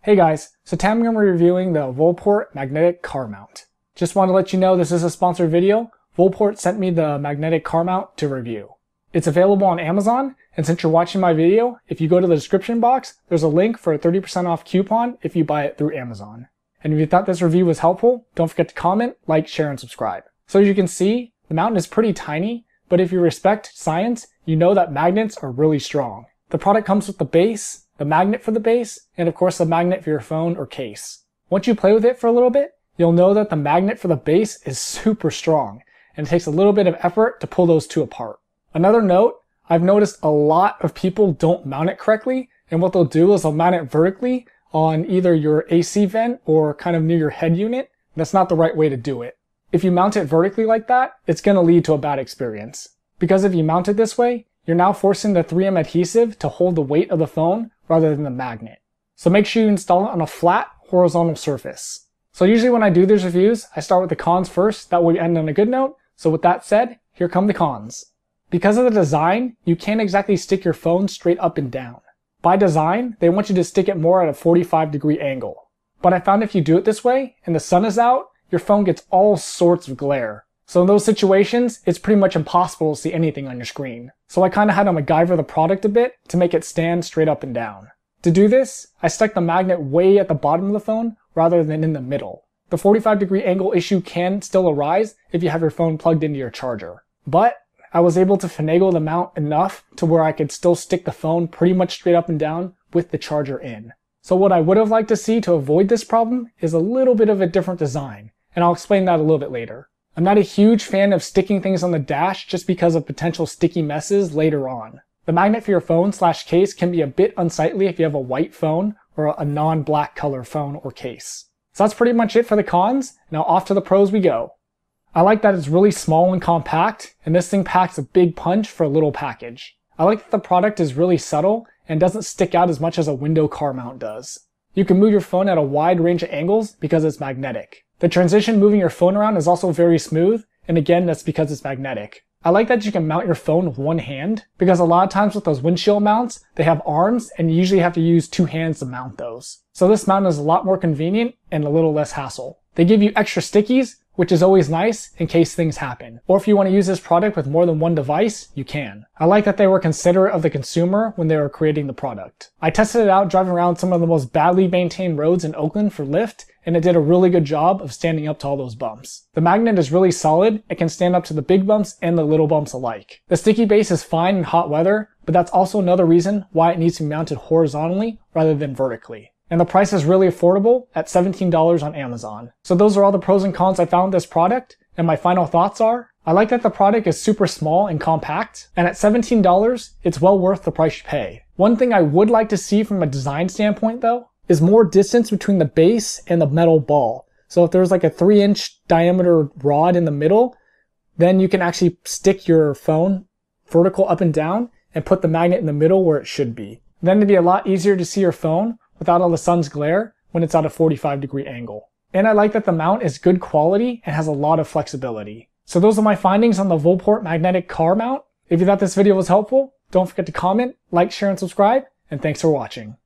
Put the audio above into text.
Hey guys, so today I'm going to be reviewing the Volport magnetic car mount. Just want to let you know this is a sponsored video. Volport sent me the magnetic car mount to review. It's available on Amazon, and since you're watching my video, if you go to the description box, there's a link for a 30% off coupon if you buy it through Amazon. And if you thought this review was helpful, don't forget to comment, like, share, and subscribe. So as you can see, the mount is pretty tiny, but if you respect science, you know that magnets are really strong. The product comes with the base, the magnet for the base, and of course the magnet for your phone or case. Once you play with it for a little bit, you'll know that the magnet for the base is super strong, and it takes a little bit of effort to pull those two apart. Another note, I've noticed a lot of people don't mount it correctly, and what they'll do is they'll mount it vertically on either your AC vent or kind of near your head unit. That's not the right way to do it. If you mount it vertically like that, it's going to lead to a bad experience. Because if you mount it this way, you're now forcing the 3M adhesive to hold the weight of the phone rather than the magnet. So make sure you install it on a flat, horizontal surface. So usually when I do these reviews, I start with the cons first, that way we end on a good note. So with that said, here come the cons. Because of the design, you can't exactly stick your phone straight up and down. By design, they want you to stick it more at a 45-degree angle. But I found if you do it this way, and the sun is out, your phone gets all sorts of glare. So in those situations, it's pretty much impossible to see anything on your screen. So I kind of had to MacGyver the product a bit to make it stand straight up and down. To do this, I stuck the magnet way at the bottom of the phone rather than in the middle. The 45-degree angle issue can still arise if you have your phone plugged into your charger. But I was able to finagle the mount enough to where I could still stick the phone pretty much straight up and down with the charger in. So what I would have liked to see to avoid this problem is a little bit of a different design, and I'll explain that a little bit later. I'm not a huge fan of sticking things on the dash just because of potential sticky messes later on. The magnet for your phone / case can be a bit unsightly if you have a white phone or a non-black color phone or case. So that's pretty much it for the cons. Now off to the pros we go. I like that it's really small and compact, and this thing packs a big punch for a little package. I like that the product is really subtle and doesn't stick out as much as a window car mount does. You can move your phone at a wide range of angles because it's magnetic. The transition moving your phone around is also very smooth, and again, that's because it's magnetic. I like that you can mount your phone with one hand, because a lot of times with those windshield mounts, they have arms, and you usually have to use two hands to mount those. So this mount is a lot more convenient and a little less hassle. They give you extra stickies, which is always nice in case things happen. Or if you want to use this product with more than one device, you can. I like that they were considerate of the consumer when they were creating the product. I tested it out driving around some of the most badly maintained roads in Oakland for lift, and it did a really good job of standing up to all those bumps. The magnet is really solid. It can stand up to the big bumps and the little bumps alike. The sticky base is fine in hot weather, but that's also another reason why it needs to be mounted horizontally rather than vertically. And the price is really affordable at $17 on Amazon. So those are all the pros and cons I found with this product, and my final thoughts are, I like that the product is super small and compact, and at $17, it's well worth the price you pay. One thing I would like to see from a design standpoint though, is more distance between the base and the metal ball. So if there's like a 3-inch diameter rod in the middle, then you can actually stick your phone vertical up and down and put the magnet in the middle where it should be. Then it'd be a lot easier to see your phone without all the sun's glare when it's at a 45-degree angle. And I like that the mount is good quality and has a lot of flexibility. So those are my findings on the Volport magnetic car mount. If you thought this video was helpful, don't forget to comment, like, share, and subscribe, and thanks for watching.